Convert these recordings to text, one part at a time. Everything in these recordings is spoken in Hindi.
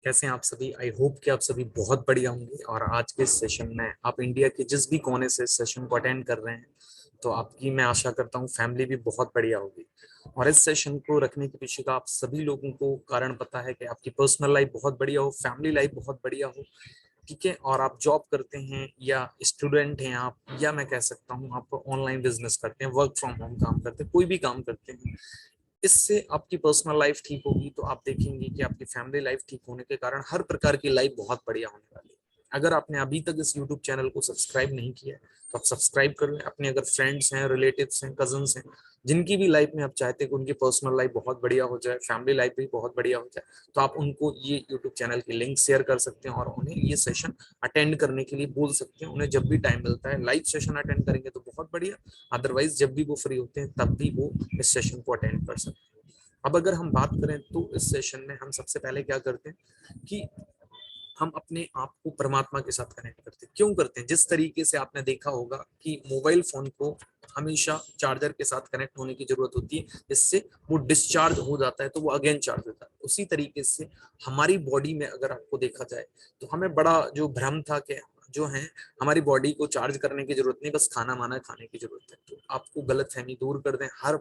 कैसे हैं आप सभी। आई होप कि आप सभी बहुत बढ़िया होंगे। और आज के इस सेशन में आप इंडिया के जिस भी कोने से इस सेशन को अटेंड कर रहे हैं तो आपकी मैं आशा करता हूँ फैमिली भी बहुत बढ़िया होगी। और इस सेशन को रखने के पीछे का आप सभी लोगों को कारण पता है कि आपकी पर्सनल लाइफ बहुत बढ़िया हो, फैमिली लाइफ बहुत बढ़िया हो। ठीक है। और आप जॉब करते हैं या स्टूडेंट हैं आप, या मैं कह सकता हूँ आप ऑनलाइन बिजनेस करते हैं, वर्क फ्रॉम होम काम करते हैं, कोई भी काम करते हैं, इससे आपकी पर्सनल लाइफ ठीक होगी तो आप देखेंगे कि आपकी फैमिली लाइफ ठीक होने के कारण हर प्रकार की लाइफ बहुत बढ़िया होने वाली है। अगर आपने अभी तक इस यूट्यूब चैनल को सब्सक्राइब नहीं किया तो आप सब्सक्राइब कर लें। अपने अगर फ्रेंड्स हैं, रिलेटिव्स हैं, कजन्स हैं, जिनकी भी लाइफ में आप चाहते हैं कि उनकी पर्सनल लाइफ बहुत बढ़िया हो जाए, फैमिली लाइफ भी बहुत बढ़िया हो जाए, तो आप उनको ये यूट्यूब चैनल की लिंक शेयर कर सकते हैं और उन्हें ये सेशन अटेंड करने के लिए बोल सकते हैं। उन्हें जब भी टाइम मिलता है लाइव सेशन अटेंड करेंगे तो बहुत बढ़िया, अदरवाइज जब भी वो फ्री होते हैं तब भी वो इस सेशन को अटेंड कर सकते हैं। अब अगर हम बात करें तो इस सेशन में हम सबसे पहले क्या करते हैं कि हम अपने आप को परमात्मा के साथ कनेक्ट करते हैं। क्यों करते हैं? जिस तरीके से आपने देखा होगा कि मोबाइल फोन को हमेशा चार्जर के साथ कनेक्ट होने की जरूरत होती है, जिससे वो डिस्चार्ज हो जाता है तो वो अगेन चार्ज होता है। उसी तरीके से हमारी बॉडी में अगर आपको देखा जाए तो हमें बड़ा जो भ्रम था कि जो है हमारी बॉडी को चार्ज करने की जरूरत नहीं, बस खाना माना खाने की जरूरत है। तो आपको गलत फहमी दूर कर दें। हर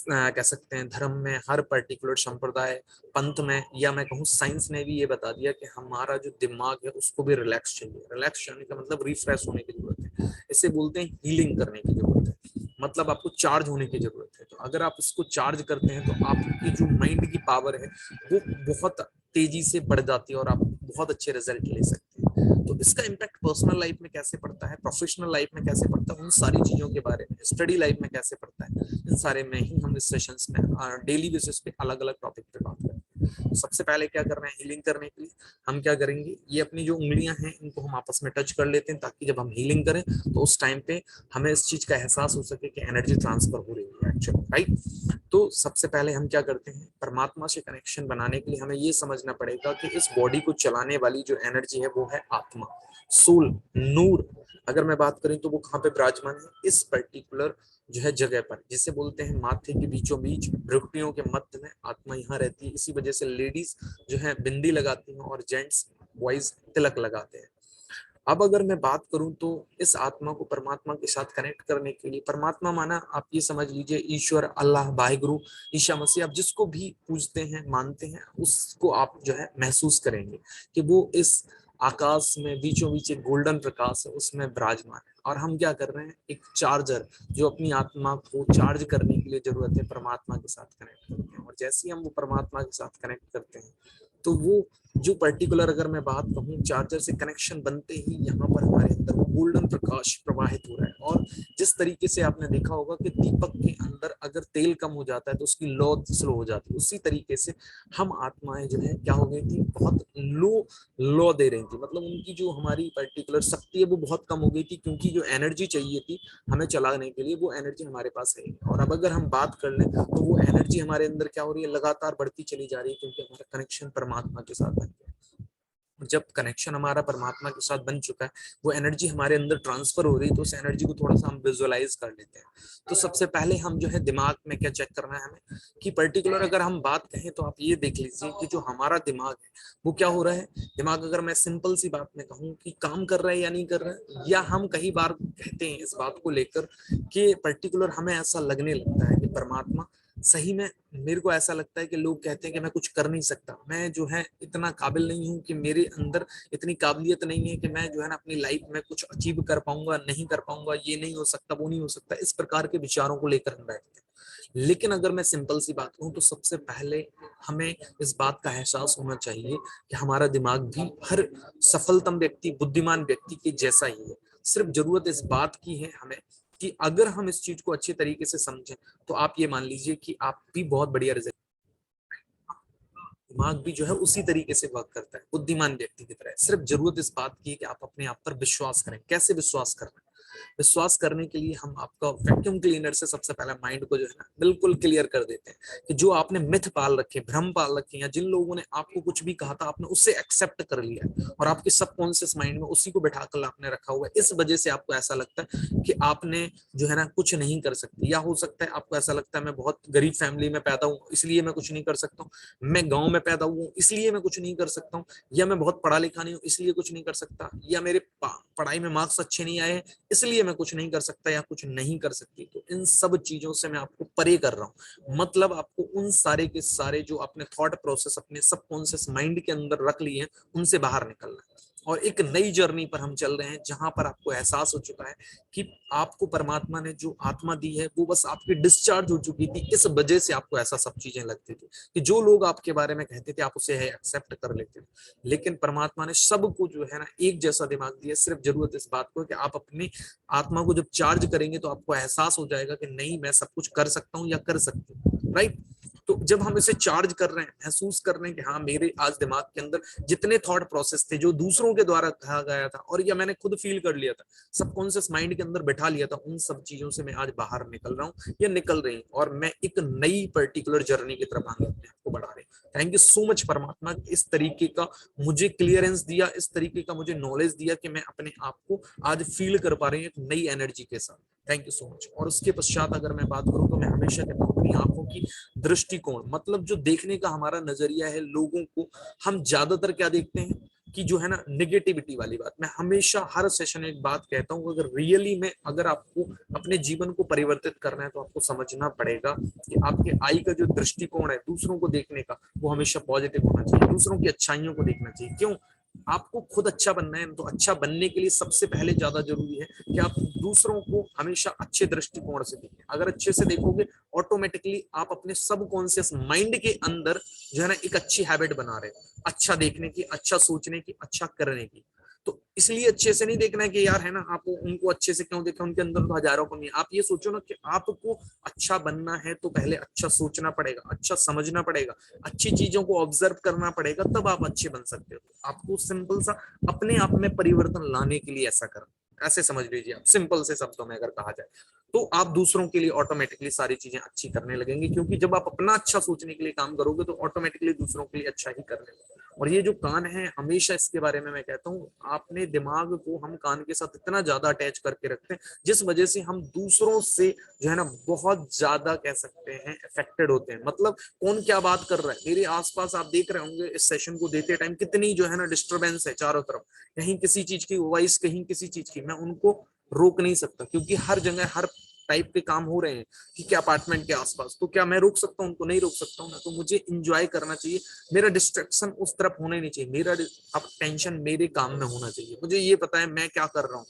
कह सकते हैं धर्म में, हर पर्टिकुलर संप्रदाय, पंथ में, या मैं कहूँ साइंस ने भी ये बता दिया कि हमारा जो दिमाग है उसको भी रिलैक्स चाहिए। रिलैक्स होने का मतलब रिफ्रेश होने की जरूरत है। इसे बोलते हैं हीलिंग करने की जरूरत है, मतलब आपको चार्ज होने की जरूरत है। तो अगर आप इसको चार्ज करते हैं तो आपकी जो माइंड की पावर है वो बहुत तेजी से बढ़ जाती है और आप बहुत अच्छे रिजल्ट ले सकते हैं। तो इसका इम्पैक्ट पर्सनल लाइफ में कैसे पड़ता है, प्रोफेशनल लाइफ में कैसे पड़ता है, उन सारी चीजों के बारे में, स्टडी लाइफ में कैसे पड़ता है, इन सारे में ही हम इस सेशंस में डेली बेसिस पे अलग अलग टॉपिक पे बात करेंगे। सबसे पहले क्या कर रहे हैं, हीलिंग करने के लिए हम क्या करेंगे, ये अपनी जो उंगलियां हैं इनको हम आपस में टच कर लेते हैं ताकि जब हम हीलिंग करें तो उस टाइम पे हमें इस चीज का एहसास हो सके कि एनर्जी ट्रांसफर हो रही है एक्चुअली, राइट। तो सबसे पहले हम क्या करते हैं, परमात्मा से कनेक्शन बनाने के लिए हमें ये समझना पड़ेगा कि इस बॉडी को चलाने वाली जो एनर्जी है वो है आत्मा, सोल, नूर। अगर मैं बात करें तो वो कहाँ पे विराजमान है, इस पर्टिकुलर जो है जगह पर, जिसे बोलते हैं माथे के बीचों बीच, भ्रुकुटियों के मध्य में आत्मा यहाँ रहती है। इसी वजह से लेडीज जो है बिंदी लगाती हैं और जेंट्स बॉयज तिलक लगाते हैं। अब अगर मैं बात करूं तो इस आत्मा को परमात्मा के साथ कनेक्ट करने के लिए, परमात्मा माना आप ये समझ लीजिए ईश्वर, अल्लाह, वाहिगुरु, ईशा मसीह, आप जिसको भी पूजते हैं मानते हैं उसको आप जो है महसूस करेंगे कि वो इस आकाश में बीचों बीच एक गोल्डन प्रकाश है उसमें विराजमान है। और हम क्या कर रहे हैं, एक चार्जर जो अपनी आत्मा को चार्ज करने के लिए जरूरत है परमात्मा के साथ कनेक्ट करते हैं। और जैसे ही हम वो परमात्मा के साथ कनेक्ट करते हैं तो वो जो पर्टिकुलर, अगर मैं बात कहूँ, चार्जर से कनेक्शन बनते ही यहाँ पर हमारे अंदर वो गोल्डन प्रकाश प्रवाहित हो रहा है। और जिस तरीके से आपने देखा होगा कि दीपक के अंदर अगर तेल कम हो जाता है तो उसकी लौ स्लो हो जाती है, उसी तरीके से हम आत्माएं जो है क्या हो गई थी, बहुत लो लौ दे रही थी, मतलब उनकी जो हमारी पर्टिकुलर शक्ति है वो बहुत कम हो गई थी, क्योंकि जो एनर्जी चाहिए थी हमें चलाने के लिए वो एनर्जी हमारे पास है। और अब अगर हम बात कर लें तो वो एनर्जी हमारे अंदर क्या हो रही है, लगातार बढ़ती चली जा रही है, क्योंकि हमारा कनेक्शन परमात्मा के साथ बन गया। जब कनेक्शन हमारा परमात्मा के साथ बन चुका है, वो एनर्जी हमारे अंदर ट्रांसफर हो रही है, तो उस एनर्जी को थोड़ा सा हम विजुअलाइज कर लेते हैं। तो सबसे पहले हम जो है दिमाग में क्या चेक करना है हमें कि पर्टिकुलर अगर हम बात कहें तो आप ये देख लीजिए कि जो हमारा दिमाग है वो क्या हो रहा है। दिमाग, अगर मैं सिंपल सी बात में कहूँ कि काम कर रहा है या नहीं कर रहा है, या हम कई बार कहते हैं इस बात को लेकर कि पर्टिकुलर हमें ऐसा लगने लगता है कि परमात्मा सही में, मेरे को ऐसा लगता है कि लोग कहते हैं कि मैं कुछ कर नहीं सकता, मैं जो है इतना काबिल नहीं हूं, कि मेरे अंदर इतनी काबिलियत नहीं है कि मैं जो है ना अपनी लाइफ में कुछ अचीव कर पाऊंगा, नहीं कर पाऊंगा, ये नहीं हो सकता, वो नहीं हो सकता, इस प्रकार के विचारों को लेकर हम बैठते हैं। लेकिन अगर मैं सिंपल सी बात कहूं तो सबसे पहले हमें इस बात का एहसास होना चाहिए कि हमारा दिमाग भी हर सफलतम व्यक्ति, बुद्धिमान व्यक्ति के जैसा ही है। सिर्फ जरूरत इस बात की है हमें कि अगर हम इस चीज को अच्छे तरीके से समझें तो आप ये मान लीजिए कि आप भी बहुत बढ़िया रिजल्ट, दिमाग भी जो है उसी तरीके से वर्क करता है बुद्धिमान व्यक्ति की तरह। सिर्फ जरूरत इस बात की है कि आप अपने आप पर विश्वास करें। कैसे विश्वास करना है, विश्वास करने के लिए हम आपका वैक्यूम क्लीनर से सबसे पहले माइंड को जो है ना बिल्कुल क्लियर कर देते हैं कि जो आपने मिथ पाल रखे, भ्रम पाल रखे, या जिन लोगों ने आपको कुछ भी कहा था आपने उससे एक्सेप्ट कर लिया और आपके सबकॉन्शियस माइंड में उसी को बिठा कर आपने रखा हुआ है, इस वजह से आपको ऐसा लगता है कि आपने जो है ना कुछ नहीं कर सकते। या हो सकता है आपको ऐसा लगता है मैं बहुत गरीब फैमिली में पैदा हूँ इसलिए मैं कुछ नहीं कर सकता हूँ, मैं गांव में पैदा हुआ हूँ इसलिए मैं कुछ नहीं कर सकता हूँ, या मैं बहुत पढ़ा लिखा नहीं हूँ इसलिए कुछ नहीं कर सकता, या मेरे पढ़ाई में मार्क्स अच्छे नहीं आए इसलिए मैं कुछ नहीं कर सकता या कुछ नहीं कर सकती। तो इन सब चीजों से मैं आपको परे कर रहा हूँ। मतलब आपको उन सारे के सारे जो अपने थॉट प्रोसेस अपने सबकॉन्शियस माइंड के अंदर रख लिए हैं उनसे बाहर निकलना है और एक नई जर्नी पर हम चल रहे हैं जहां पर आपको एहसास हो चुका है कि आपको परमात्मा ने जो आत्मा दी है वो बस आपकी डिस्चार्ज हो चुकी थी, इस वजह से आपको ऐसा सब चीजें लगती थी कि जो लोग आपके बारे में कहते थे आप उसे एक्सेप्ट कर लेते थे। लेकिन परमात्मा ने सबको जो है ना एक जैसा दिमाग दिया, सिर्फ जरूरत इस बात को कि आप अपनी आत्मा को जब चार्ज करेंगे तो आपको एहसास हो जाएगा कि नहीं मैं सब कुछ कर सकता हूँ या कर सकती हूँ, राइट। तो जब हम इसे चार्ज कर रहे हैं, महसूस कर रहे हैं कि हाँ मेरे आज दिमाग के अंदर जितने थॉट प्रोसेस थे जो दूसरों के द्वारा कहा गया था और या मैंने खुद फील कर लिया था, सबकॉन्शियस माइंड के अंदर बैठा लिया था, उन सब चीजों से मैं आज बाहर निकल रहा हूँ या निकल रही हूँ और मैं एक नई पर्टिकुलर जर्नी की तरफ आगे अपने आप को बढ़ा रही हूँ। थैंक यू सो मच परमात्मा, इस तरीके का मुझे क्लियरेंस दिया, इस तरीके का मुझे नॉलेज दिया कि मैं अपने आप को आज फील कर पा रही हूँ एक नई एनर्जी के साथ। Thank you so much. और उसके पश्चात अगर मैं बात करूं तो मैं हमेशा कहता हूँ अपनी आंखों की दृष्टिकोण, मतलब जो देखने का हमारा नजरिया है, लोगों को हम ज्यादातर क्या देखते हैं कि जो है ना निगेटिविटी वाली बात। मैं हमेशा हर सेशन एक बात कहता हूँ, अगर रियली में अगर आपको अपने जीवन को परिवर्तित करना है तो आपको समझना पड़ेगा कि आपके आई का जो दृष्टिकोण है दूसरों को देखने का वो हमेशा पॉजिटिव होना चाहिए, दूसरों की अच्छाइयों को देखना चाहिए। क्यों? आपको खुद अच्छा बनना है तो अच्छा बनने के लिए सबसे पहले ज्यादा जरूरी है कि आप दूसरों को हमेशा अच्छे दृष्टिकोण से देखें। अगर अच्छे से देखोगे ऑटोमेटिकली आप अपने सबकॉन्शियस माइंड के अंदर जो है ना एक अच्छी हैबिट बना रहे हो, अच्छा देखने की, अच्छा सोचने की, अच्छा करने की। तो इसलिए अच्छे से नहीं देखना है कि यार है ना आप उनको अच्छे से क्यों देखा, उनके अंदर तो हजारों कमी है। आप ये सोचो ना कि आपको अच्छा बनना है तो पहले अच्छा सोचना पड़ेगा, अच्छा समझना पड़ेगा, अच्छी चीजों को ऑब्जर्व करना पड़ेगा, तब आप अच्छे बन सकते हो। आपको सिंपल सा अपने आप में परिवर्तन लाने के लिए ऐसा करना, ऐसे समझ लीजिए आप, सिंपल से शब्दों में अगर कहा जाए तो आप दूसरों के लिए ऑटोमेटिकली सारी चीजें अच्छी करने लगेंगे, क्योंकि जब आप अपना अच्छा सोचने के लिए काम करोगे तो ऑटोमेटिकली दूसरों के लिए अच्छा ही करने लगेंगे। और ये जो कान है, हमेशा इसके बारे में मैं कहता हूँ, आपने दिमाग को हम कान के साथ इतना ज्यादा अटैच करके रखते हैं जिस वजह से हम दूसरों से जो है ना बहुत ज्यादा कह सकते हैं अफेक्टेड होते हैं। मतलब कौन क्या बात कर रहा है मेरे आसपास, आप देख रहे होंगे इस सेशन को देते टाइम कितनी जो है ना डिस्टरबेंस है चारों तरफ, कहीं किसी चीज की वॉइस, कहीं किसी चीज की। मैं उनको रोक नहीं सकता क्योंकि हर जगह हर टाइप के काम हो रहे हैं, ठीक है, अपार्टमेंट के आसपास। तो क्या मैं रोक सकता हूँ उनको? नहीं रोक सकता हूँ ना। तो मुझे इंजॉय करना चाहिए, मेरा डिस्ट्रैक्शन उस तरफ होना ही नहीं चाहिए, मेरा अब टेंशन मेरे काम में होना चाहिए। मुझे ये पता है मैं क्या कर रहा हूँ,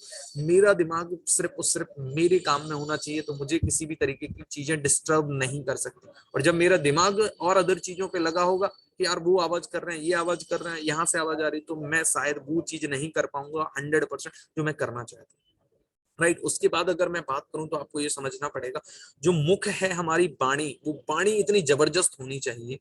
मेरा दिमाग सिर्फ मेरे काम में होना चाहिए, तो मुझे किसी भी तरीके की चीजें डिस्टर्ब नहीं कर सकती। और जब मेरा दिमाग और अदर चीजों पे लगा होगा कि यार वो आवाज कर रहे हैं, ये आवाज कर रहे हैं, यहाँ से आवाज आ रही, तो मैं शायद वो चीज नहीं कर पाऊंगा 100% जो मैं करना चाहता हूँ, राइट। उसके बाद अगर मैं बात करूं तो आपको ये समझना पड़ेगा, जो मुख है हमारी वाणी, वो वाणी इतनी जबरदस्त होनी चाहिए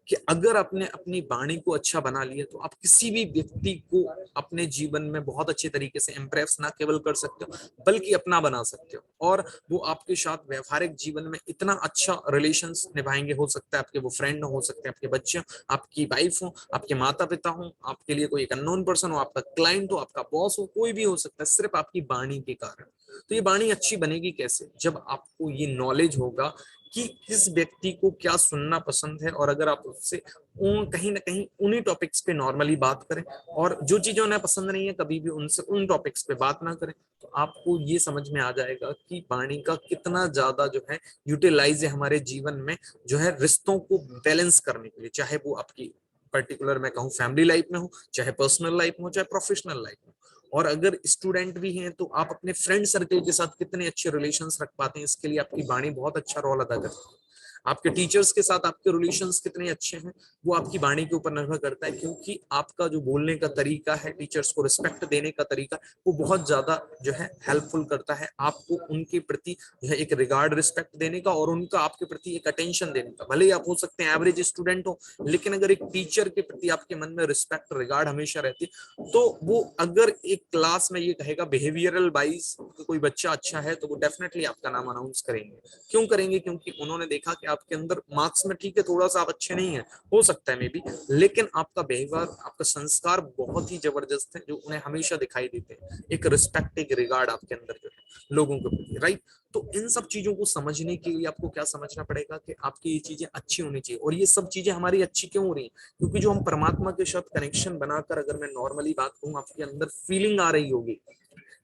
कि अगर आपने अपनी वाणी को अच्छा बना लिया तो आप किसी भी व्यक्ति को अपने जीवन में बहुत अच्छे तरीके से इंप्रेस ना केवल कर सकते हो बल्कि अपना बना सकते हो, और वो आपके साथ व्यवहारिक जीवन में इतना अच्छा रिलेशन निभाएंगे। हो सकता है आपके वो फ्रेंड हो सकते हैं, आपके बच्चे हो, आपकी वाइफ हो, आपके माता पिता हो, आपके लिए कोई एक अननोन पर्सन हो, आपका क्लाइंट हो, आपका बॉस हो, कोई भी हो सकता है, सिर्फ आपकी वाणी के कारण। तो ये वाणी अच्छी बनेगी कैसे? जब आपको ये नॉलेज होगा कि किस व्यक्ति को क्या सुनना पसंद है, और अगर आप उससे कहीं ना कहीं उन्हीं टॉपिक्स पे नॉर्मली बात करें, और जो चीजें उन्हें पसंद नहीं है कभी भी उनसे उन टॉपिक्स पे बात ना करें, तो आपको ये समझ में आ जाएगा कि वाणी का कितना ज्यादा जो है यूटिलाइज है हमारे जीवन में, जो है रिश्तों को बैलेंस करने के लिए, चाहे वो आपकी पर्टिकुलर मैं कहूँ फैमिली लाइफ में हो, चाहे पर्सनल लाइफ में हो, चाहे प्रोफेशनल लाइफ में। और अगर स्टूडेंट भी हैं तो आप अपने फ्रेंड सर्कल के साथ कितने अच्छे रिलेशंस रख पाते हैं, इसके लिए आपकी वाणी बहुत अच्छा रोल अदा करती है। आपके टीचर्स के साथ आपके रिलेशंस कितने अच्छे हैं वो आपकी वाणी के ऊपर निर्भर करता है, क्योंकि आपका जो बोलने का तरीका है, टीचर्स को रिस्पेक्ट देने का तरीका, वो बहुत ज्यादा जो है हेल्पफुल करता है आपको उनके प्रति जो है एक रिगार्ड रिस्पेक्ट देने का और उनका आपके प्रति एक अटेंशन देने का। भले ही आप हो सकते हैं एवरेज स्टूडेंट हो, लेकिन अगर एक टीचर के प्रति आपके मन में रिस्पेक्ट रिगार्ड हमेशा रहती है, तो वो अगर एक क्लास में ये कहेगा बिहेवियरल वाइज कोई बच्चा अच्छा है, तो वो डेफिनेटली आपका नाम अनाउंस करेंगे। क्यों करेंगे? क्योंकि उन्होंने देखा कि आपके अंदर मार्क्स में ठीक है थोड़ा सा आप अच्छे नहीं है, हो सकता है मे बी, लेकिन आपका बिहेवियर, आपका संस्कार बहुत ही जबरदस्त है, जो उन्हें हमेशा दिखाई देते हैं। एक रिस्पेक्ट, एक रिगार्ड आपके अंदर जो है लोगों के प्रति, राइट। तो इन सब चीजों को समझने के लिए आपको क्या समझना पड़ेगा कि आपकी ये चीजें अच्छी होनी चाहिए। और ये सब चीजें हमारी अच्छी क्यों हो रही है? क्योंकि जो हम परमात्मा के साथ कनेक्शन बनाकर, अगर मैं नॉर्मली बात करूं, आपके अंदर फीलिंग आ रही होगी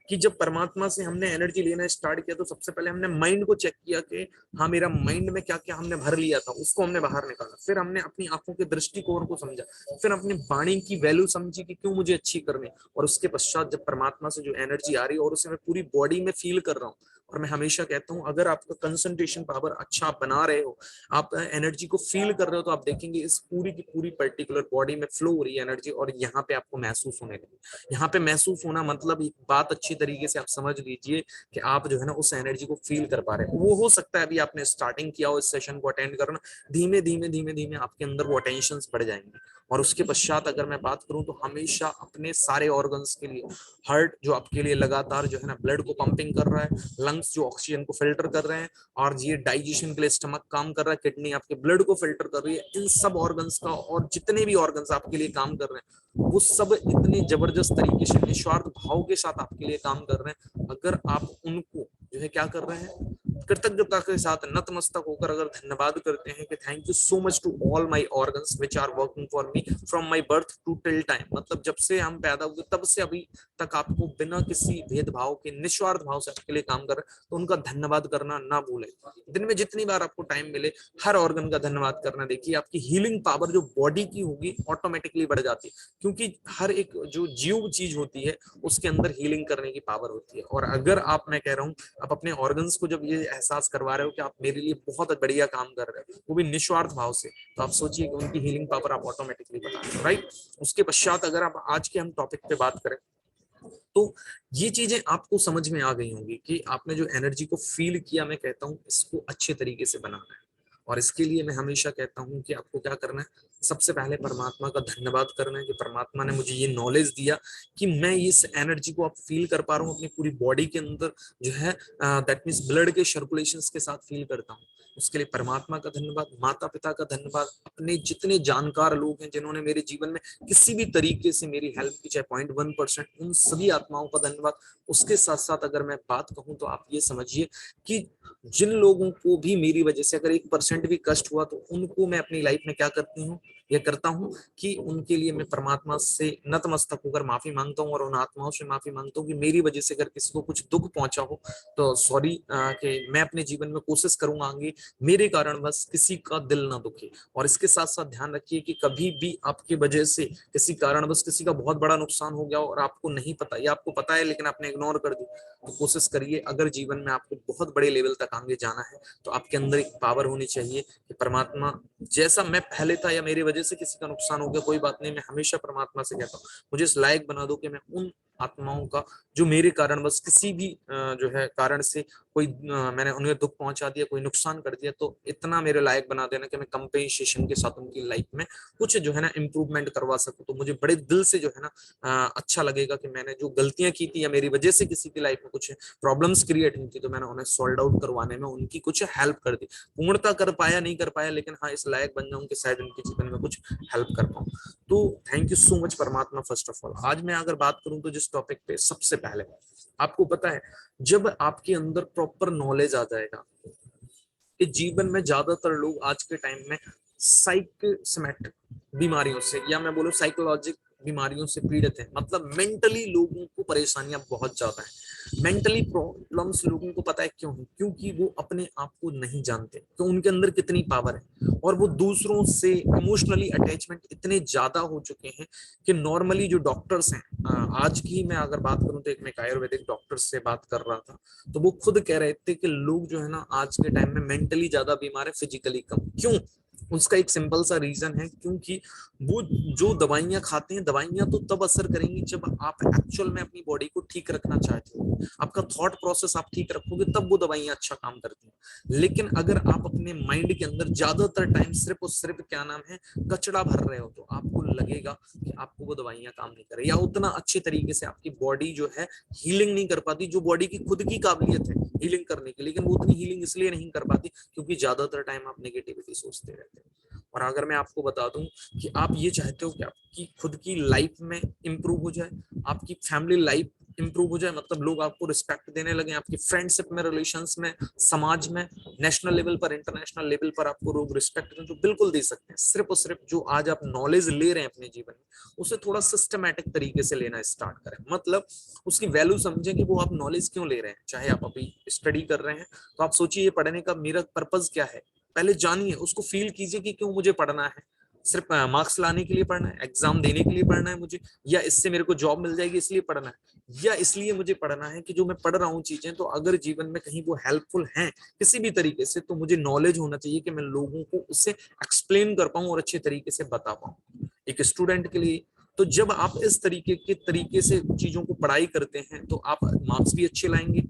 कि जब परमात्मा से हमने एनर्जी लेना स्टार्ट किया, तो सबसे पहले हमने माइंड को चेक किया कि हाँ मेरा माइंड में क्या क्या हमने भर लिया था, उसको हमने बाहर निकाला। फिर हमने अपनी आंखों के दृष्टिकोण को समझा, फिर अपनी वाणी की वैल्यू समझी कि क्यों मुझे अच्छी करनी। और उसके पश्चात जब परमात्मा से जो एनर्जी आ रही है और उसे मैं पूरी बॉडी में फील कर रहा हूँ, और मैं हमेशा कहता हूँ अगर आपका कंसंट्रेशन पावर अच्छा आप बना रहे हो, आप एनर्जी को फील कर रहे हो, तो आप देखेंगे इस पूरी की पूरी पर्टिकुलर बॉडी में फ्लो हो रही है एनर्जी, और यहाँ पे आपको महसूस होने लगी। यहाँ पे महसूस होना मतलब एक बात अच्छी तरीके से आप समझ लीजिए कि आप जो है ना उस एनर्जी को फील कर पा रहे हैं। वो हो सकता है अभी आपने स्टार्टिंग किया हो इस सेशन को अटेंड करना, धीमे धीमे धीमे धीमे आपके अंदर वो अटेंशन बढ़ जाएंगे। और उसके पश्चात अगर मैं बात करूं, तो हमेशा अपने सारे ऑर्गन्स के लिए, हार्ट जो आपके लिए लगातार जो है ना ब्लड को पंपिंग कर रहा है, लंग्स जो ऑक्सीजन को फिल्टर कर रहे हैं, और ये डाइजेशन के लिए स्टमक काम कर रहा है, किडनी आपके ब्लड को फिल्टर कर रही है, इन सब ऑर्गन्स का और जितने भी ऑर्गन्स आपके लिए काम कर रहे हैं, वो सब इतने जबरदस्त तरीके से निस्वार्थ भाव के साथ आपके लिए काम कर रहे हैं। अगर आप उनको जो है क्या कर रहे हैं, कृतज्ञता के साथ नतमस्तक होकर अगर धन्यवाद करते हैं कि thank you so much to all my organs which are working for me from my birth to till time, मतलब जब से हम पैदा हुए तब से अभी तक आपको बिना किसी भेदभाव के निस्वार्थ भाव से आपके लिए काम कर रहे हैं, तो उनका धन्यवाद करना ना भूलें। दिन में जितनी बार आपको टाइम मिले, हर ऑर्गन का धन्यवाद करना। देखिए आपकी हीलिंग पावर जो बॉडी की होगी ऑटोमेटिकली बढ़ जाती है, क्योंकि हर एक जो जीव चीज होती है उसके अंदर हीलिंग करने की पावर होती है। और अगर आप, मैं कह रहा हूँ, आप अपने ऑर्गन्स को जब ये एहसास करवा रहे हो कि आप मेरे लिए बहुत बढ़िया काम कर रहे हो, वो भी निस्वार्थ भाव से, तो आप सोचिए कि उनकी हीलिंग पावर आप ऑटोमेटिकली बता रहे हो, राइट। उसके पश्चात अगर आप आज के हम टॉपिक पे बात करें, तो ये चीजें आपको समझ में आ गई होंगी कि आपने जो एनर्जी को फील किया, मैं कहता हूँ इसको अच्छे तरीके से बनाना है। और इसके लिए मैं हमेशा कहता हूँ कि आपको क्या करना है, सबसे पहले परमात्मा का धन्यवाद करना है कि परमात्मा ने मुझे ये नॉलेज दिया कि मैं इस एनर्जी को आप फील कर पा रहा हूँ अपनी पूरी बॉडी के अंदर, जो है दैट मीन्स ब्लड के सर्कुलेशन के साथ फील करता हूँ। उसके लिए परमात्मा का धन्यवाद, माता पिता का धन्यवाद, अपने जितने जानकार लोग हैं जिन्होंने मेरे जीवन में किसी भी तरीके से मेरी हेल्प की, चाहे 0.1%, उन सभी आत्माओं का धन्यवाद। उसके साथ साथ अगर मैं बात कहूं, तो आप ये समझिए कि जिन लोगों को भी मेरी वजह से अगर 1% भी कष्ट हुआ, तो उनको मैं अपनी लाइफ में क्या करती हूँ, यह करता हूँ कि उनके लिए मैं परमात्मा से नतमस्तक होकर माफी मांगता हूँ, और उन आत्माओं से माफी मांगता हूँ कि मेरी वजह से अगर किसी को कुछ दुख पहुंचा हो, तो सॉरी, कि मैं अपने जीवन में कोशिश करूंगा आगे मेरे कारण बस किसी का दिल ना दुखे। और इसके साथ साथ ध्यान रखिए कि कभी भी आपकी वजह से किसी कारण बस किसी का बहुत बड़ा नुकसान हो गया और आपको नहीं पता, या आपको पता है लेकिन आपने इग्नोर कर दी, तो कोशिश करिए अगर जीवन में आपको बहुत बड़े लेवल तक आगे जाना है, तो आपके अंदर एक पावर होनी चाहिए कि परमात्मा, जैसा मैं पहले था या मेरी वजह से किसी का नुकसान हो गया, कोई बात नहीं, मैं हमेशा परमात्मा से कहता हूँ मुझे इस लायक बना दो कि मैं उन आत्माओं का जो मेरे कारण बस किसी भी जो है कारण से कोई मैंने उन्हें दुख पहुंचा दिया, कोई नुकसान कर दिया, तो इतना मेरे लायक बना देना कि मैं कंपेंसेशन के साथ उनकी लाइफ में कुछ जो है ना इंप्रूवमेंट करवा सकूं। तो मुझे बड़े दिल से जो है ना अच्छा लगेगा कि मैंने जो गलतियां की थी या मेरी वजह से किसी की लाइफ में कुछ प्रॉब्लम्स क्रिएट हुई थी, तो मैंने उन्हें सॉल्व आउट करवाने में उनकी कुछ हेल्प कर दी। पूर्णता कर पाया नहीं कर पाया, लेकिन हाँ इस लायक बन जाऊं कि शायद उनके जीवन में कुछ हेल्प कर पाऊं। तो थैंक यू सो मच परमात्मा। फर्स्ट ऑफ ऑल आज मैं अगर बात करूं, तो जिस टॉपिक पे सबसे पहले, आपको पता है जब आपके अंदर प्रॉपर नॉलेज आ जाएगा कि जीवन में ज्यादातर लोग आज के टाइम में साइकोसोमैटिक बीमारियों से, या मैं बोलूं साइकोलॉजिक बीमारियों से पीड़ित हैं, मतलब मेंटली लोगों को परेशानियां बहुत ज्यादा है। मेंटली प्रॉब्लम्स लोगों को पता है क्यों है, क्योंकि वो अपने आप को नहीं जानते कि उनके अंदर कितनी पावर है, और वो दूसरों से इमोशनली अटैचमेंट इतने ज्यादा हो चुके हैं कि नॉर्मली जो डॉक्टर्स हैं, आज की मैं अगर बात करूं तो एक मैं आयुर्वेदिक डॉक्टर से बात कर रहा था, तो वो खुद कह रहे थे कि लोग जो है ना आज के टाइम में मेंटली ज्यादा बीमार है, फिजिकली कम। क्यों? उसका एक सिंपल सा रीजन है, क्योंकि वो जो दवाइयां खाते हैं, दवाइयां तो तब असर करेंगी जब आप एक्चुअल में अपनी बॉडी को ठीक रखना चाहते हो, आपका थॉट प्रोसेस आप ठीक रखोगे तब वो दवाइयां अच्छा काम करती हैं। लेकिन अगर आप अपने माइंड के अंदर ज्यादातर टाइम सिर्फ और सिर्फ क्या नाम है कचड़ा भर रहे हो, तो आपको लगेगा कि आपको वो दवाइयां काम नहीं कर रही, या उतना अच्छे तरीके से आपकी बॉडी जो है हीलिंग नहीं कर पाती, जो बॉडी की खुद की काबिलियत है हीलिंग करने की, लेकिन वो उतनी हीलिंग इसलिए नहीं कर पाती क्योंकि ज्यादातर टाइम आप नेगेटिविटी सोचते रहते हैं। और अगर मैं आपको बता दूं कि आप ये चाहते हो कि आपकी खुद की लाइफ में इंप्रूव हो जाए, आपकी फैमिली लाइफ इंप्रूव हो जाए, मतलब लोग आपको रिस्पेक्ट देने लगे, आपकी फ्रेंडशिप में, रिलेशंस में, समाज में, नेशनल लेवल पर, इंटरनेशनल लेवल पर आपको लोग रिस्पेक्ट दें, तो बिल्कुल दे सकते हैं। सिर्फ और सिर्फ जो आज आप नॉलेज ले रहे हैं अपने जीवन में, उसे थोड़ा सिस्टमैटिक तरीके से लेना स्टार्ट करें, मतलब उसकी वैल्यू समझें कि वो आप नॉलेज क्यों ले रहे हैं। चाहे आप अभी स्टडी कर रहे हैं तो आप सोचिए ये पढ़ने का मेरा पर्पज क्या है, पहले जानिए, उसको फील कीजिए कि क्यों मुझे पढ़ना है। सिर्फ मार्क्स लाने के लिए पढ़ना है, एग्जाम देने के लिए पढ़ना है मुझे, या इससे मेरे को जॉब मिल जाएगी इसलिए पढ़ना है, या इसलिए मुझे पढ़ना है कि जो मैं पढ़ रहा हूँ चीजें, तो अगर जीवन में कहीं वो हेल्पफुल हैं किसी भी तरीके से, तो मुझे नॉलेज होना चाहिए कि मैं लोगों को उससे एक्सप्लेन कर पाऊं और अच्छे तरीके से बता पाऊं। एक स्टूडेंट के लिए तो जब आप इस तरीके से चीजों को पढ़ाई करते हैं तो आप मार्क्स भी अच्छे लाएंगे,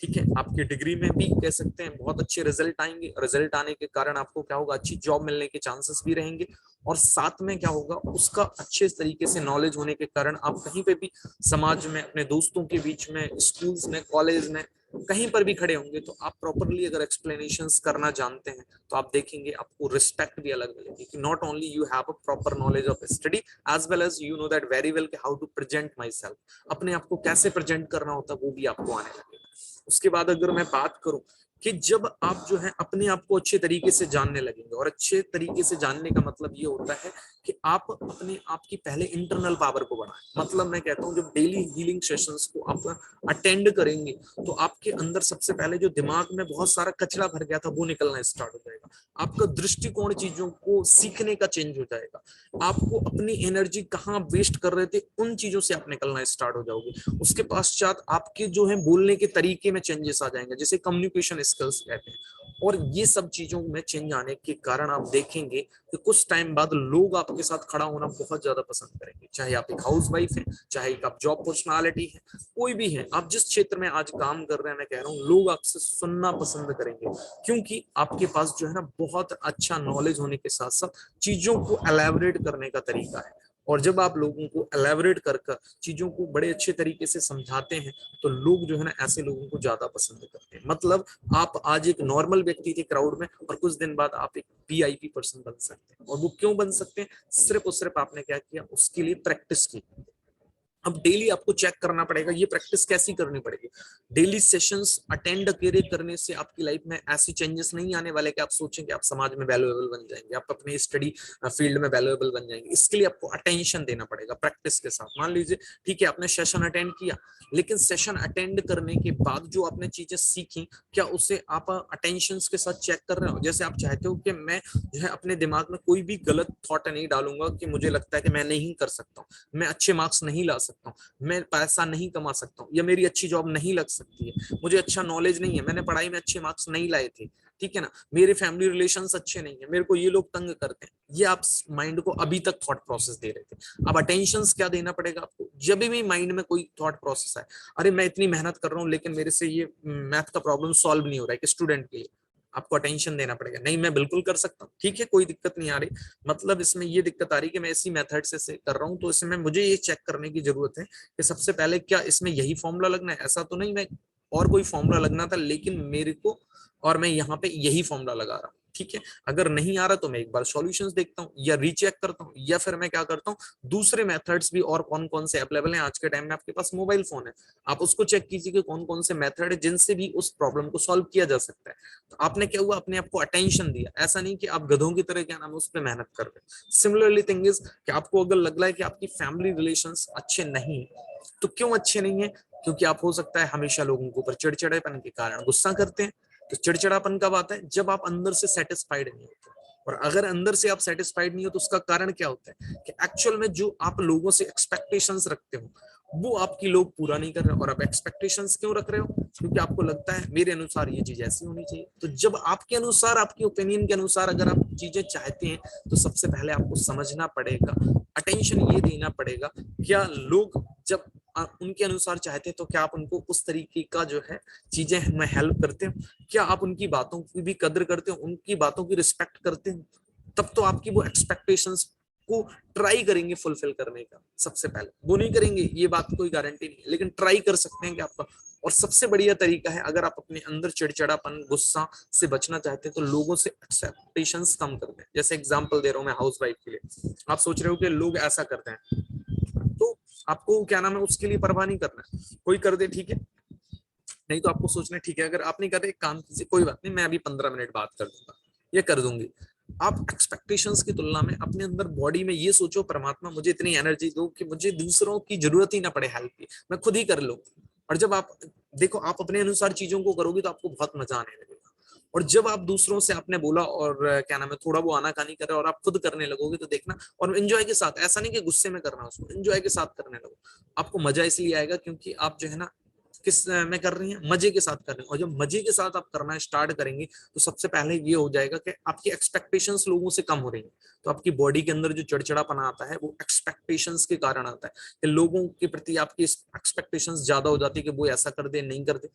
ठीक है, आपकी डिग्री में भी कह सकते हैं बहुत अच्छे रिजल्ट आएंगे, रिजल्ट आने के कारण आपको क्या होगा, अच्छी जॉब मिलने के चांसेस भी रहेंगे, और साथ में क्या होगा, उसका अच्छे तरीके से नॉलेज होने के कारण आप कहीं पे भी समाज में, अपने दोस्तों के बीच में, स्कूल्स में, कॉलेज में, कहीं पर भी खड़े होंगे तो आप प्रॉपरली अगर एक्सप्लेनेशंस करना जानते हैं तो आप देखेंगे आपको रिस्पेक्ट भी अलग मिलेगी कि not only you have a proper knowledge of study, as well as you know that very well कि how to present myself, अपने आप को कैसे प्रेजेंट करना होता है वो भी आपको आने लगेगा। उसके बाद अगर मैं बात करूं कि जब आप जो है अपने आप को अच्छे तरीके से जानने लगेंगे, और अच्छे तरीके से जानने का मतलब ये होता है कि आप अपने आप की पहले इंटरनल पावर को बढ़ाएं, मतलब मैं कहता हूं जब डेली हीलिंग सेशंस को आप अटेंड करेंगे तो आपके अंदर सबसे पहले जो दिमाग में बहुत सारा कचरा भर गया था वो निकलना स्टार्ट हो जाएगा, आपका दृष्टिकोण चीजों को सीखने का चेंज हो जाएगा, आपको अपनी एनर्जी कहाँ वेस्ट कर रहे थे उन चीजों से आप निकलना स्टार्ट हो जाओगे। उसके पश्चात आपके जो है बोलने के तरीके में चेंजेस आ जाएंगे, जैसे कम्युनिकेशन स्किल्स कहते हैं, और ये सब चीजों में चेंज आने के कारण आप देखेंगे कि कुछ टाइम बाद लोग आपके साथ खड़ा होना बहुत ज्यादा पसंद करेंगे, चाहे आप एक हाउस वाइफ है, चाहे एक आप जॉब पर्सनालिटी है, कोई भी है, आप जिस क्षेत्र में आज काम कर रहे हैं, मैं कह रहा हूँ लोग आपसे सुनना पसंद करेंगे, क्योंकि आपके पास जो है ना बहुत अच्छा नॉलेज होने के साथ साथ चीजों को एलैबोरेट करने का तरीका है। और जब आप लोगों को एलैबोरेट कर कर चीजों को बड़े अच्छे तरीके से समझाते हैं तो लोग जो है ना ऐसे लोगों को ज्यादा पसंद करते हैं, मतलब आप आज एक नॉर्मल व्यक्ति थे क्राउड में, और कुछ दिन बाद आप एक वीआईपी पर्सन बन सकते हैं। और वो क्यों बन सकते हैं? सिर्फ और सिर्फ आपने क्या किया, उसके लिए प्रैक्टिस की। अब डेली आपको चेक करना पड़ेगा, ये प्रैक्टिस कैसी करनी पड़ेगी। डेली सेशंस अटेंड अकेले करने से आपकी लाइफ में ऐसे चेंजेस नहीं आने वाले कि आप सोचेंगे आप समाज में वैल्यूएबल बन जाएंगे, आप अपने स्टडी फील्ड में वैल्यूएबल बन जाएंगे। इसके लिए आपको अटेंशन देना पड़ेगा प्रैक्टिस के साथ। मान लीजिए ठीक है आपने सेशन अटेंड किया, लेकिन सेशन अटेंड करने के बाद जो आपने चीजें सीखी, क्या उसे आप अटेंशन के साथ चेक कर रहे हो? जैसे आप चाहते हो कि मैं जो है अपने दिमाग में कोई भी गलत थॉट नहीं डालूंगा कि मुझे लगता है कि मैं नहीं कर सकता हूँ, मैं अच्छे मार्क्स नहीं ला सकता हूँ, मैं पैसा नहीं कमा सकता हूँ, या मेरी अच्छी जॉब नहीं लग सकती है, मुझे अच्छा नॉलेज नहीं है, मैंने पढ़ाई में अच्छे मार्क्स नहीं लाए थे, ठीक है ना, मेरे फैमिली रिलेशंस अच्छे नहीं है, मेरे को ये लोग तंग करते हैं, ये आप माइंड को अभी तक थॉट प्रोसेस दे रहे थे। अब अटेंशन क्या देना पड़ेगा आपको, जब भी माइंड में कोई थॉट प्रोसेस आए, अरे मैं इतनी मेहनत कर रहा हूँ लेकिन मेरे से ये मैथ का प्रॉब्लम सॉल्व नहीं हो रहा है, कि स्टूडेंट के लिए आपको अटेंशन देना पड़ेगा, नहीं मैं बिल्कुल कर सकता हूँ, ठीक है कोई दिक्कत नहीं आ रही, मतलब इसमें ये दिक्कत आ रही कि मैं इसी मेथड से कर रहा हूँ, तो इसमें मुझे ये चेक करने की जरूरत है कि सबसे पहले क्या इसमें यही फॉर्मूला लगना है, ऐसा तो नहीं मैं और कोई फॉर्मूला लगना था लेकिन मेरे को, और मैं यहाँ पे यही फॉर्मूला लगा रहा हूँ, ठीक है। अगर नहीं आ रहा तो मैं एक बार सॉल्यूशंस देखता हूँ या रीचेक करता हूँ, या फिर मैं क्या करता हूँ दूसरे मेथड्स भी और कौन कौन से अवेलेबल हैं। आज के टाइम में आपके पास मोबाइल फोन है, आप उसको चेक कीजिए कि कौन कौन से मेथड है जिनसे भी उस प्रॉब्लम को सॉल्व किया जा सकता है। तो आपने क्या हुआ, अपने आपको अटेंशन दिया, ऐसा नहीं कि आप गधों की तरह क्या नाम है उस पर मेहनत कर रहे। सिमिलरली थिंग इज कि आपको अगर लग रहा है कि आपकी फैमिली रिलेशंस अच्छे नहीं, तो क्यों अच्छे नहीं है, क्योंकि आप हो सकता है हमेशा लोगों के ऊपर चिड़चिड़ेपन के कारण गुस्सा करते हैं। तो चिड़चिड़ापन कब आता है? जब आप अंदर से सेटिस्फाइड नहीं होते। और अगर अंदर से आप सेटिस्फाइड नहीं हो तो उसका कारण क्या होता है कि एक्चुअल में जो आप लोगों से एक्सपेक्टेशंस रखते हो वो आपकी लोग पूरा नहीं कर रहे। और आप एक्सपेक्टेशंस क्यों रख रहे हो? क्योंकि आपको लगता है मेरे अनुसार ये चीज ऐसी होनी चाहिए। तो जब आपके अनुसार, आपकी ओपिनियन के अनुसार अगर आप चीजें चाहते हैं तो सबसे पहले आपको समझना पड़ेगा, अटेंशन ये देना पड़ेगा, क्या लोग जब उनके अनुसार चाहते हैं तो क्या आप उनको उस तरीके का जो है चीजें में हेल्प करते हो? क्या आप उनकी बातों की भी कदर करते हो, उनकी बातों की रिस्पेक्ट करते हो? तब तो आपकी वो एक्सपेक्टेशंस को ट्राई करेंगे फुलफिल करने का। सबसे पहले वो नहीं करेंगे ये बात कोई गारंटी नहीं है, लेकिन ट्राई कर सकते हैं कि आपका। और सबसे बढ़िया तरीका है, अगर आप अपने अंदर चिड़चिड़ापन गुस्सा से बचना चाहते हैं तो लोगों से एक्सपेक्टेशंस कम कर दें। जैसे एग्जांपल दे रहा हूं मैं हाउस वाइफ के लिए। आप सोच रहे हो कि लोग ऐसा करते हैं तो आपको क्या नाम है उसके लिए परवाह नहीं करना है। कोई कर दे ठीक है, नहीं तो आपको सोचना है ठीक है अगर आप नहीं कर रहे, काम कीजिए, कोई बात नहीं, मैं अभी 15 मिनट बात कर दूंगा, ये कर दूंगी। आप एक्सपेक्टेशंस की तुलना में अपने अंदर बॉडी में ये सोचो, परमात्मा मुझे इतनी एनर्जी दो कि मुझे दूसरों की जरूरत ही ना पड़े हेल्प की, मैं खुद ही कर लूं। और जब आप देखो आप अपने अनुसार चीजों को करोगे तो आपको बहुत मजा आने लगेगा। और जब आप दूसरों से आपने बोला और क्या नाम है थोड़ा वो आनाकानी कर रहे और आप खुद करने लगोगे तो देखना, और एंजॉय के साथ, ऐसा नहीं कि गुस्से में करना, उसको एंजॉय के साथ करने लगो। आपको मजा इसलिए आएगा क्योंकि आप जो है ना किस में कर रही हैं, मजे के साथ कर रहे हैं। और जब मजे के साथ आप करना स्टार्ट करेंगे तो सबसे पहले ये हो जाएगा कि आपकी एक्सपेक्टेशंस लोगों से कम हो रही हैं। तो आपकी बॉडी के अंदर जो चिड़चिड़ापना आता है वो एक्सपेक्टेशंस के कारण आता है कि लोगों के प्रति आपकी एक्सपेक्टेशंस ज्यादा हो जाती है कि वो ऐसा कर दे, नहीं कर दे।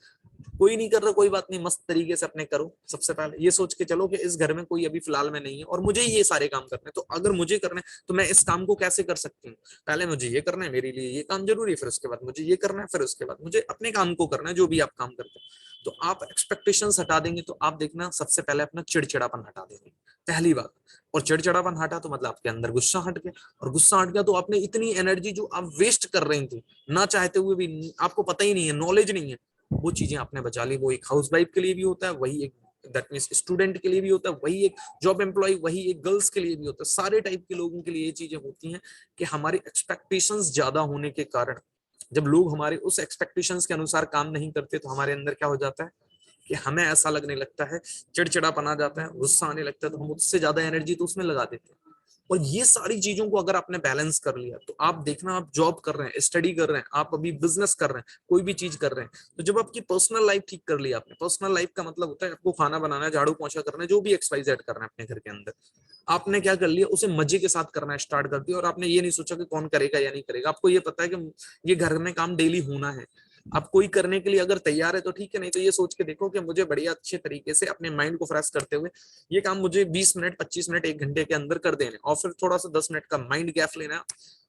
कोई नहीं कर रहा, कोई बात नहीं, मस्त तरीके से अपने करो। सबसे पहले ये सोच के चलो कि इस घर में कोई अभी फिलहाल में नहीं है और मुझे ये सारे काम करने हैं। तो अगर मुझे करना है तो मैं इस काम को कैसे कर सकती हूँ? पहले मुझे ये करना है, मेरे लिए ये काम जरूरी है, फिर उसके बाद मुझे ये करना है, फिर उसके बाद मुझे अपने काम को करना है जो भी आप काम करते हैं। तो आप एक्सपेक्टेशंस हटा देंगे तो आप देखना सबसे पहले अपना चिड़चिड़ापन हटा देंगे, पहली बात। और चिड़चिड़ापन हटा तो मतलब आपके अंदर गुस्सा हट गया, और गुस्सा हट गया तो आपने इतनी एनर्जी जो आप वेस्ट कर रही थी ना चाहते हुए भी, आपको पता ही नहीं है, नॉलेज नहीं है, वो चीजें आपने बचा ली। वो एक हाउस वाइफ के लिए भी होता है, वही एक दैट मींस स्टूडेंट के लिए भी होता है, वही एक जॉब एम्प्लॉय, वही एक गर्ल्स के लिए भी होता है। सारे टाइप के लोगों के लिए ये चीजें होती हैं कि हमारी एक्सपेक्टेशंस ज्यादा होने के कारण जब लोग हमारे उस एक्सपेक्टेशंस के अनुसार काम नहीं करते तो हमारे अंदर क्या हो जाता है कि हमें ऐसा लगने लगता है, चिड़चिड़ापन आ जाता है, गुस्सा आने लगता है, तो हम उससे ज्यादा एनर्जी तो उसमें लगा देते हैं। और ये सारी चीजों को अगर आपने बैलेंस कर लिया तो आप देखना, आप जॉब कर रहे हैं, स्टडी कर रहे हैं, आप अभी बिजनेस कर रहे हैं, कोई भी चीज कर रहे हैं, तो जब आपकी पर्सनल लाइफ ठीक कर लिया आपने, पर्सनल लाइफ का मतलब होता है आपको खाना बनाना है, झाड़ू पोछा करना है, जो भी XYZ करना है अपने घर के अंदर, आपने क्या कर लिया, उसे मजे के साथ करना स्टार्ट कर दिया। और आपने ये नहीं सोचा कि कौन करेगा या नहीं करेगा, आपको ये पता है कि ये घर में काम डेली होना है। आप कोई करने के लिए अगर तैयार है तो ठीक है, नहीं तो ये सोच के देखो कि मुझे बढ़िया अच्छे तरीके से अपने माइंड को फ्रेश करते हुए ये काम मुझे 20 मिनट 25 मिनट 1 घंटे के अंदर कर देने, और फिर थोड़ा सा 10 मिनट का माइंड गैप लेना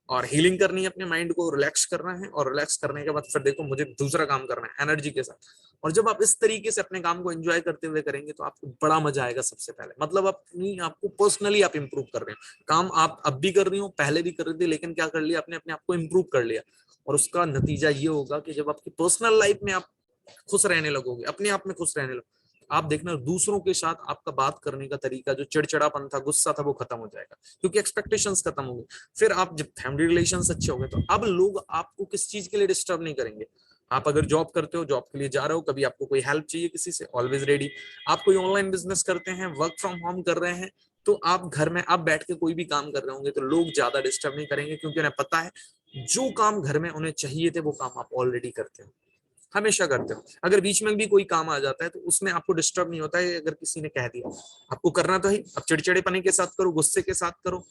और हीलिंग करनी है, अपने माइंड को रिलैक्स करना है, और रिलैक्स करने के बाद फिर देखो मुझे दूसरा काम करना है एनर्जी के साथ। और जब आप इस तरीके से अपने काम को एंजॉय करते हुए करेंगे तो आपको बड़ा मजा आएगा। सबसे पहले मतलब अपनी आपको पर्सनली आप इंप्रूव कर रहे हैं, काम आप अब भी कर रही हो, पहले भी कर रही थी, लेकिन क्या कर लिया आपने, अपने आप को इंप्रूव कर लिया। और उसका नतीजा ये होगा कि जब आपकी पर्सनल लाइफ में आप खुश रहने लगोगे, अपने आप में खुश रहने लगोगे, आप देखना दूसरों के साथ आपका बात करने का तरीका, जो चिड़चिड़ापन था, गुस्सा था, वो खत्म हो जाएगा, क्योंकि एक्सपेक्टेशंस खत्म हो गई। फिर आप जब फैमिली रिलेशंस अच्छे हो गए तो अब लोग आपको किस चीज के लिए डिस्टर्ब नहीं करेंगे। आप अगर जॉब करते हो, जॉब के लिए जा रहे हो, कभी आपको कोई हेल्प चाहिए किसी से, ऑलवेज रेडी। आप कोई ऑनलाइन बिजनेस करते हैं, वर्क फ्रॉम होम कर रहे हैं, तो आप घर में आप बैठ के कोई भी काम कर रहे होंगे तो लोग ज्यादा डिस्टर्ब नहीं करेंगे, क्योंकि उन्हें पता है जो काम घर में उन्हें चाहिए थे वो काम आप ऑलरेडी करते हो, हमेशा करते हो। अगर बीच में भी कोई काम आ जाता है तो उसमें आपको डिस्टर्ब नहीं होता है। अगर किसी ने कह दिया आपको करना तो है, अब चिड़चिड़ेपने के साथ करो, गुस्से के साथ करो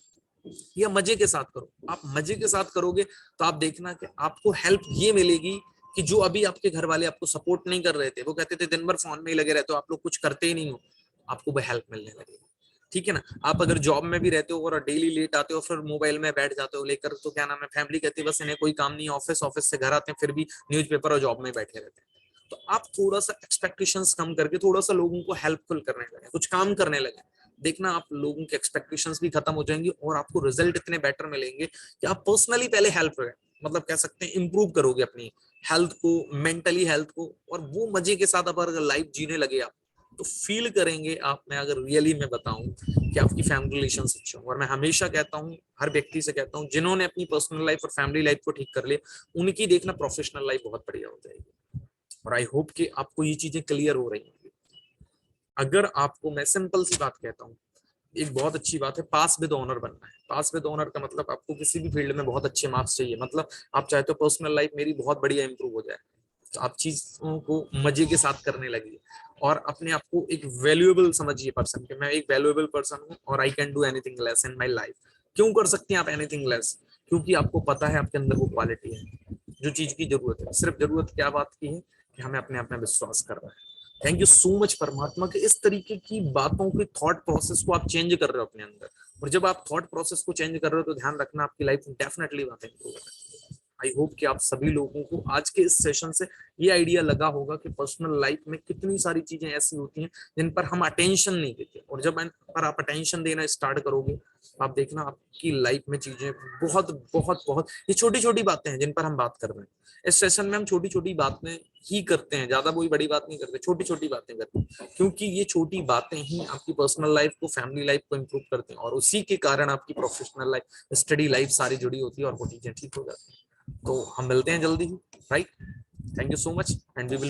या मजे के साथ करो। आप मजे के साथ करोगे तो आप देखना कि आपको हेल्प ये मिलेगी कि जो अभी आपके घर वाले आपको सपोर्ट नहीं कर रहे थे, वो कहते थे दिन भर फोन में ही लगे रहते हो, आप लोग कुछ करते ही नहीं हो, आपको वो हेल्प मिलने लगेगी। ठीक है ना। आप अगर जॉब में भी रहते हो और डेली लेट आते हो, फिर मोबाइल में बैठ जाते हो लेकर, तो क्या नाम है, फैमिली कहती है बस इन्हें कोई काम नहीं है, ऑफिस ऑफिस से घर आते हैं फिर भी न्यूज़पेपर और जॉब में बैठे रहते हैं। तो आप थोड़ा सा एक्सपेक्टेशंस कम करके थोड़ा सा लोगों को हेल्पफुल करने लगे, कुछ काम करने लगे, देखना आप लोगों के एक्सपेक्टेशंस भी खत्म हो जाएंगी और आपको रिजल्ट इतने बेटर मिलेंगे कि आप पर्सनली पहले हेल्प करें, मतलब कह सकते हैं इंप्रूव करोगे अपनी हेल्थ को, मेंटली हेल्थ को, और वो मजे के साथ अगर लाइफ जीने लगे आप तो फील करेंगे आप, मैं अगर रियली मैं बताऊं कि आपकी फैमिली रिलेशन अच्छे हों। और मैं हमेशा कहता हूं, हर व्यक्ति से कहता हूं, जिन्होंने अपनी पर्सनल लाइफ और फैमिली लाइफ को ठीक कर लिया, उनकी देखना प्रोफेशनल लाइफ बहुत बढ़िया हो जाएगी। और आई होप कि आपको ये चीजें क्लियर हो रही हैं। अगर आपको, मैं सिंपल सी बात कहता हूँ, एक बहुत अच्छी बात है, पास विद ऑनर बनना है। पास विद ऑनर का मतलब आपको किसी भी फील्ड में बहुत अच्छे मार्क्स चाहिए। मतलब आप चाहते हो पर्सनल लाइफ मेरी बहुत बढ़िया इंप्रूव हो जाए, तो आप चीजों को मजे के साथ करने लगिए और अपने आप को एक वैल्यूएबल समझिए पर्सन के, मैं एक वैल्यूएबल पर्सन हूँ और I can do anything less in my life. क्यों कर सकते हैं आप एनीथिंग लेस? क्योंकि आपको पता है आपके अंदर वो क्वालिटी है जो चीज की जरूरत है। सिर्फ जरूरत क्या बात की है कि हमें अपने आप में विश्वास करना है। थैंक यू सो मच परमात्मा के, इस तरीके की बातों के थॉट प्रोसेस को आप चेंज कर रहे हो अपने अंदर। और जब आप थॉट प्रोसेस को चेंज कर रहे हो तो ध्यान रखना आपकी लाइफ में डेफिनेटली बातें इंप्रूव है। आई होप कि आप सभी लोगों को आज के इस सेशन से ये आइडिया लगा होगा कि पर्सनल लाइफ में कितनी सारी चीजें ऐसी होती हैं जिन पर हम अटेंशन नहीं देते, और जब इन पर आप अटेंशन देना स्टार्ट करोगे आप देखना आपकी लाइफ में चीजें बहुत बहुत बहुत, ये छोटी छोटी बातें हैं जिन पर हम बात कर रहे हैं। इस सेशन में हम छोटी छोटी बातें ही करते हैं, ज्यादा कोई बड़ी बात नहीं करते, छोटी छोटी बातें करते हैं, क्योंकि ये छोटी बातें ही आपकी पर्सनल लाइफ को, फैमिली लाइफ को इंप्रूव करते हैं, और उसी के कारण आपकी प्रोफेशनल लाइफ, स्टडी लाइफ सारी जुड़ी होती है और वो चीजें ठीक हो जाती है। तो हम मिलते हैं जल्दी ही, right? Thank you so much and we will